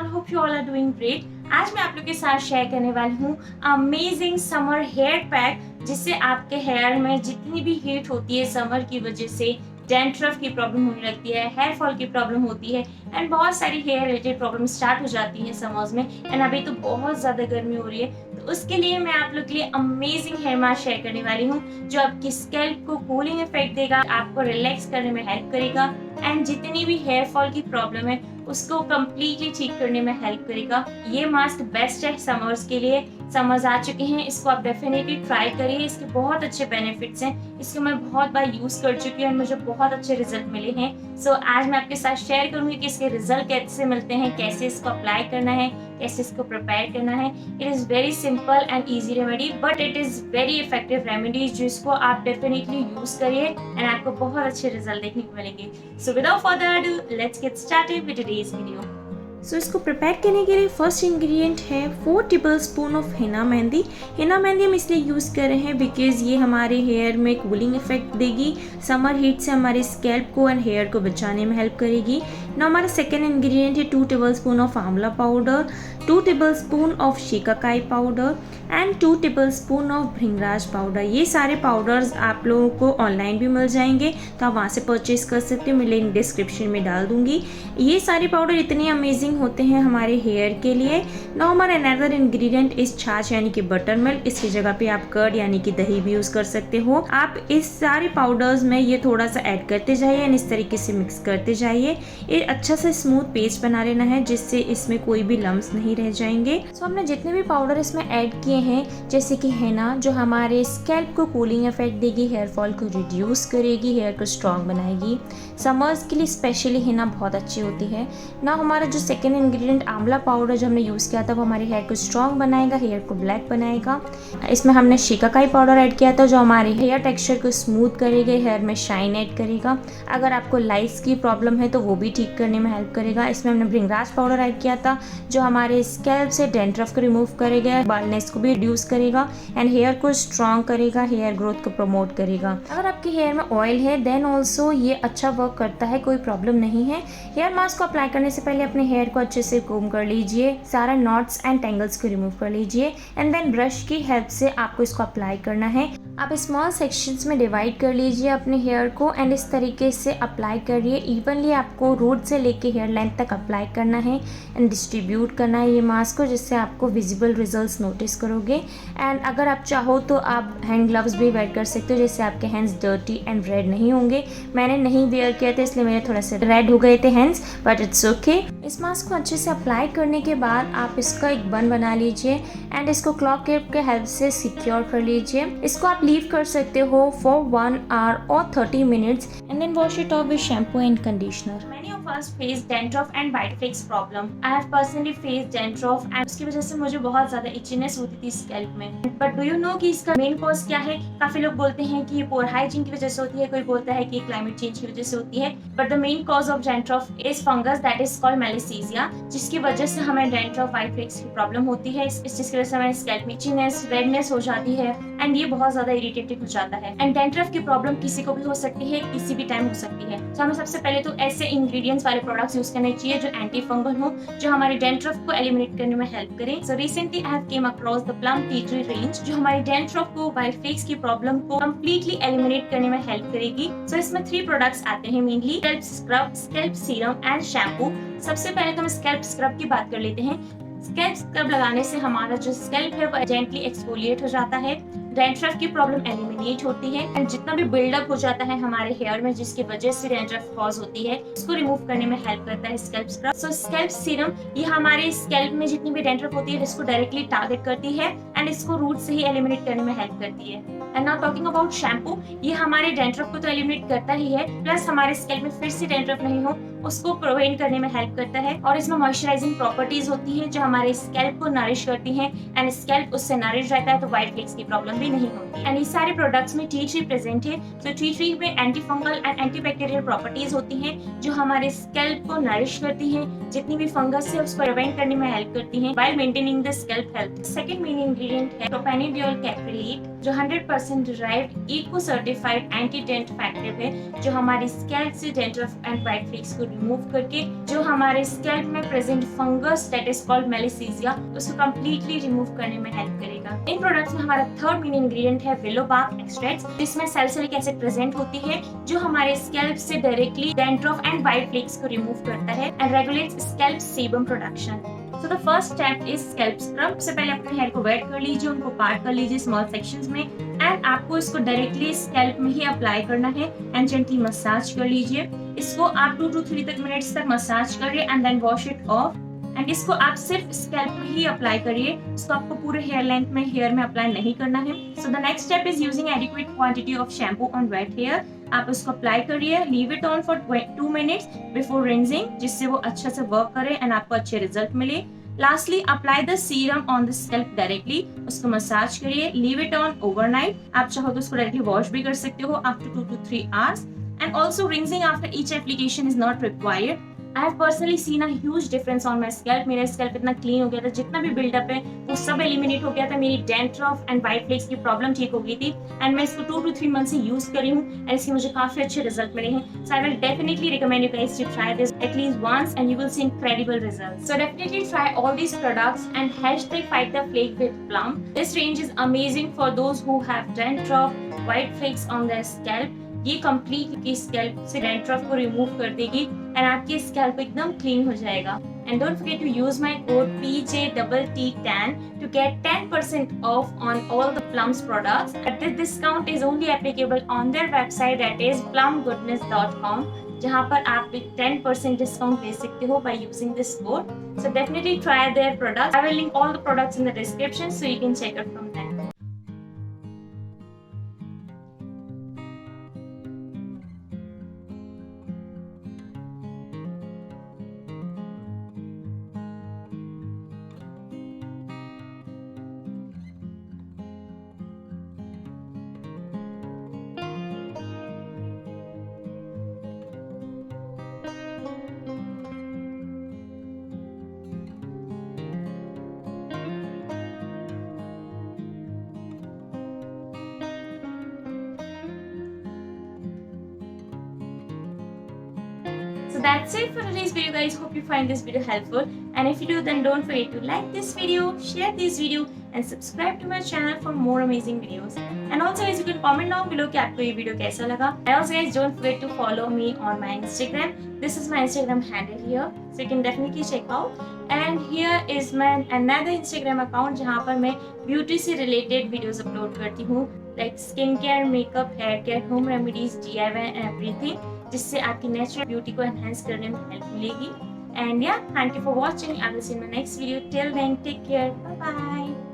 Hope you all are doing great. आज मैं आप लोग के साथ शेयर करने वाली हूँ अमेजिंग समर हेयर पैक, जिससे आपके हेयर में जितनी भी हीट होती है समर की वजह से, डैंड्रफ की प्रॉब्लम होने लगती है, हेयर फॉल की प्रॉब्लम होती है एंड बहुत सारी हेयर रिलेटेड प्रॉब्लम स्टार्ट हो जाती है समर्स में। एंड अभी तो बहुत ज़्यादा गर्मी हो रही है, तो उसके लिए मैं आप लोग के लिए अमेजिंग हेयर मास्क शेयर करने वाली हूँ जो आपकी स्कैल्प को कूलिंग इफेक्ट देगा, आपको रिलैक्स करने में हेल्प करेगा एंड जितनी भी हेयर फॉल की प्रॉब्लम है उसको कम्प्लीटली ठीक करने में हेल्प करेगा। ये मास्क बेस्ट है समर्स के लिए। समर्स आ चुके हैं, इसको आप डेफिनेटली ट्राई करिए। इसके बहुत अच्छे बेनिफिट्स हैं, इसको मैं बहुत बार यूज़ कर चुकी हूँ और मुझे बहुत अच्छे रिजल्ट मिले हैं। सो आज मैं आपके साथ शेयर करूँगी कि इसके रिजल्ट कैसे मिलते हैं, कैसे इसको अप्लाई करना है, कैसे इसको प्रिपेयर करना है। It is very simple and easy remedy, but it is very effective remedy जिसको आप डेफिनेटली यूज़ करिए एंड आपको बहुत अच्छे रिजल्ट देखने को मिलेंगे। So without further ado let's get started with today's video. So इसको प्रिपेयर करने के लिए फर्स्ट इंग्रेडिएंट है 4 tablespoon of henna mehndi. Henna mehndi हम इसलिए यूज़ कर रहे हैं बिकॉज ये हमारे हेयर में कूलिंग इफेक्ट देगी, समर हीट से हमारे स्कैल्प को एंड हेयर को बचाने में हेल्प करेगी। ना हमारा सेकेंड इंग्रेडिएंट है 2 टेबलस्पून ऑफ आंवला powder, 2 tablespoon of shikakai powder and 2 tablespoon of bhringraj powder. ये सारे पाउडर्स आप लोगों को ऑनलाइन भी मिल जाएंगे, तो आप वहाँ से परचेज कर सकते हो, मैं लिंक डिस्क्रिप्शन में डाल दूंगी। ये सारे पाउडर इतने अमेजिंग होते हैं हमारे हेयर के लिए। ना हमारा अनदर इंग्रेडिएंट इस छाछ यानी कि बटर मिल्क, इसकी जगह पे आप कर्ड यानी कि दही भी यूज़ कर सकते हो। आप इस सारे पाउडर्स में ये थोड़ा सा ऐड करते जाइए एंड इस तरीके से मिक्स करते जाइए। ये अच्छा सा स्मूथ पेस्ट बना लेना है जिससे इसमें कोई भी लम्स नहीं रह जाएंगे। सो हमने जितने भी पाउडर इसमें ऐड किए हैं, जैसे कि हिना जो हमारे स्कैल्प को कूलिंग इफेक्ट देगी, हेयर फॉल को रिड्यूस करेगी, हेयर को स्ट्रॉन्ग बनाएगी। समर्स के लिए स्पेशली हिना बहुत अच्छी होती है। ना हमारा जो सेकेंड इंग्रेडिएंट आंवला पाउडर जो हमने यूज़ किया था वो हमारे हेयर को स्ट्रॉन्ग बनाएगा, हेयर को ब्लैक बनाएगा। इसमें हमने शिकाकाई पाउडर ऐड किया था जो हमारे हेयर टेक्सचर को स्मूथ करेगा, हेयर में शाइन ऐड करेगा। अगर आपको लाइट्स की प्रॉब्लम है तो वो भी ठीक करने में हेल्प करेगा। इसमें हमने भृंगराज पाउडर ऐड किया था जो हमारे स्कैल्प से डैंड्रफ को रिमूव करेगा, बाल्डनेस को भी रिड्यूस करेगा एंड हेयर को स्ट्रॉन्ग करेगा, हेयर ग्रोथ को प्रमोट करेगा। अगर आपके हेयर में ऑयल है देन ऑल्सो ये अच्छा वर्क करता है, कोई प्रॉब्लम नहीं है। हेयर मास्क को अप्लाई करने से पहले अपने हेयर को अच्छे से कोम कर लीजिए, सारा नॉट्स एंड टेंगल्स को रिमूव कर लीजिए एंड देन ब्रश की हेल्प से आपको इसको अप्लाई करना है। आप स्मॉल सेक्शंस में डिवाइड कर लीजिए अपने हेयर को एंड इस तरीके से अप्लाई करिए। इवनली आपको रूट से लेके हेयर लेंथ तक अप्लाई करना है एंड डिस्ट्रीब्यूट करना है ये मास्क को, जिससे आपको विजिबल रिजल्ट्स नोटिस करोगे। एंड अगर आप चाहो तो आप हैंड ग्लव्स भी वेयर कर सकते हो, जिससे आपके हैंड्स डर्टी एंड रेड नहीं होंगे। मैंने नहीं वेयर किया था इसलिए मेरे थोड़ा सा रेड हो गए थे हैंड्स, बट इट्स ओके। इस मास्क को अच्छे से अप्लाई करने के बाद आप इसका एक बन बना लीजिए एंड इसको क्लॉक क्लिप के हेल्प से सिक्योर कर लीजिए। इसको आप लीव कर सकते हो फॉर 1 आवर और 30 minutes and then wash it off with shampoo and conditioner. Many of us face dandruff and whiteheads problem. I have personally faced dandruff and उसकी वजह से मुझे बहुत ज़्यादा itchiness होती थी स्कैल्प में। But do you know कि इसका मेन कॉज क्या है? काफ़ी लोग बोलते हैं कि ये पोर हाइजीन की वजह से होती है, कोई बोलता है कि क्लाइमेट चेंज की वजह से होती है। But the main cause of dandruff is fungus that is called Malassezia, जिसकी वजह से हमें dandruff whiteheads की प्रॉब्लम होती है। इस चीज़ की वजह से हमारे स्कैल्प में itchiness, redness हो जाती है एंड ये बहुत ज़्यादा इरिटेटेड हो जाता है। एंड dandruff की प्रॉब्लम किसी को भी हो सकती है, किसी भी टाइम हो सकती है। तो हमें सबसे पहले तो ऐसे इंग्रेडिएंट्स वाले प्रोडक्ट्स यूज करने चाहिए जो एंटी फंगल हो, जो हमारे डैंड्रफ को एलिमिनेट करने में हेल्प करें। So recently I have came across the plum tea tree range जो हमारे डैंड्रफ को, व्हाइटहेड्स की प्रॉब्लम को कंप्लीटली एलिमिनेट करने में हेल्प करेगी। सो इसमें 3 प्रोडक्ट्स आते हैं mainly, scalp scrub, scalp serum and shampoo. सबसे पहले तो हम स्कैल्प स्क्रब की बात कर लेते हैं। स्कैल्प स्क्रब लगाने से हमारा जो स्कैल्प है वो जेंटली एक्सफोलिएट हो जाता है, डैंड्रफ की प्रॉब्लम एलिमिनेट होती है एंड जितना भी बिल्डअप हो जाता है हमारे हेयर में जिसकी वजह से डैंड्रफ कॉज होती है उसको रिमूव करने में हेल्प करता है स्कैल्प स्क्रब। सो स्कैल्प सीरम ये हमारे स्कैल्प में जितनी भी डैंड्रफ होती है इसको डायरेक्टली टारगेट करती है एंड इसको रूट से ही एलिमिनेट करने में हेल्प करती है। And now talking about shampoo, ये हमारे डैंड्रफ को तो एलिमिनेट करता ही है, प्लस हमारे स्कैल्प में फिर से डैंड्रफ नहीं हो उसको प्रिवेंट करने में हेल्प करता है। और इसमें मॉइस्चराइजिंग प्रॉपर्टीज होती हैं जो हमारे स्कैल्प को नरिश करती हैं एंड स्कैल्प उससे नरिश रहता है तो व्हाइटहेड्स की प्रॉब्लम भी नहीं होती। एंड इस सारे प्रोडक्ट्स में टी ट्री प्रेजेंट है। तो टी ट्री में anti fungal and anti bacterial properties होती हैं जो हमारे स्कैल्प को नरिश करती हैं, जितनी भी फंगस है उसको प्रिवेंट करने में हेल्प करती हैं while maintaining the scalp health. Second main ingredient है प्रोपेनिडियोल कैप्रिलेट जो 100% derived eco certified anti dandruff active है जो हमारी स्कैल्प से डैंड्रफ एंड व्हाइटहेड्स को रिमूव करके जो हमारे स्कैल्प में present fungus that is called Malassezia उसको कंप्लीटली रिमूव करने में हेल्प करेगा। इन प्रोडक्ट्स में हमारा थर्ड मेन इंग्रेडिएंट है विलो बार्क एक्सट्रैक्ट, जिसमें सैलिसिलिक एसिड प्रेजेंट होती है जो हमारे स्कैल्प से directly dandruff and white flakes को रिमूव करता है and regulates scalp sebum production. So the first step is scalp scrub. सबसे पहले अपने हेयर को वेट कर लीजिए, उनको पार्ट कर लीजिए स्मॉल सेक्शंस में एंड आपको इसको डायरेक्टली स्कैल्प में ही अप्लाई करना है एंड जेंटली मसाज कर लीजिए। इसको आप 2 to 3 मिनट्स तक मसाज करिए and then wash it off and इसको आप सिर्फ स्कैल्प में ही अप्लाई करिए, इसको आपको पूरे हेयर लेंथ में हेयर में अप्लाई नहीं करना है। So the next step is using adequate quantity of shampoo on wet hair. आप उसको अप्लाई करिए, leave it on for 2 minutes before rinsing, जिससे वो अच्छा से वर्क करे एंड आपको अच्छे रिजल्ट मिले। Lastly, apply the serum on the scalp directly. उसको मसाज करिए, leave it on overnight. आप चाहो तो उसको डायरेक्टली वॉश भी कर सकते हो after 2 to 3 hours. And also rinsing after each application is not required. I have personally seen a huge difference on my scalp. मेरा स्कैल्प इतना क्लीन हो गया था, जितना भी बिल्डअप है वो सब एलिमिनेट हो गया था, मेरी डैंड्रफ एंड वाइट फ्लेक्स की प्रॉब्लम ठीक हो गई थी एंड मैं इसको 2 to 3 मंथ से यूज करी हूँ एंड इसके मुझे काफी अच्छे रिजल्ट मिले हैं। So I will definitely recommend you guys to try this at least once and you will see incredible results. So definitely try all these products and #fight the flake with Plum. This range is amazing for those who have dandruff, white flakes on their scalp. ये completely scalp से dandruff को remove कर देगी and आपके scalp एकदम clean हो जाएगा। And don't forget to use my code PJTT10 to get 10% off on all the Plum's products. But this discount is only applicable on their website, that is plumgoodness.com, जहाँ पर आप 10% discount ले सकते हो by using this code. So definitely try their products. I will link all the products in the description so you can check it from there. So that's it for today's video guys. Hope you find this video helpful, and if you do then don't forget to like this video, share this video and subscribe to my channel for more amazing videos. And also guys, you can comment down below कि आपको ये video कैसा लगा. And also guys, don't forget to follow me on my Instagram. This is my Instagram handle here, so you can definitely check out. And here is my another Instagram account जहाँ पर मैं beauty से related videos upload करती हूँ, like skin care, makeup, hair care, home remedies, DIY and everything, जिससे आपकी natural beauty को enhance करने में हेल्प मिलेगी. And yeah, thank you for watching. I will see you in my next video. Till then, take care. Bye bye.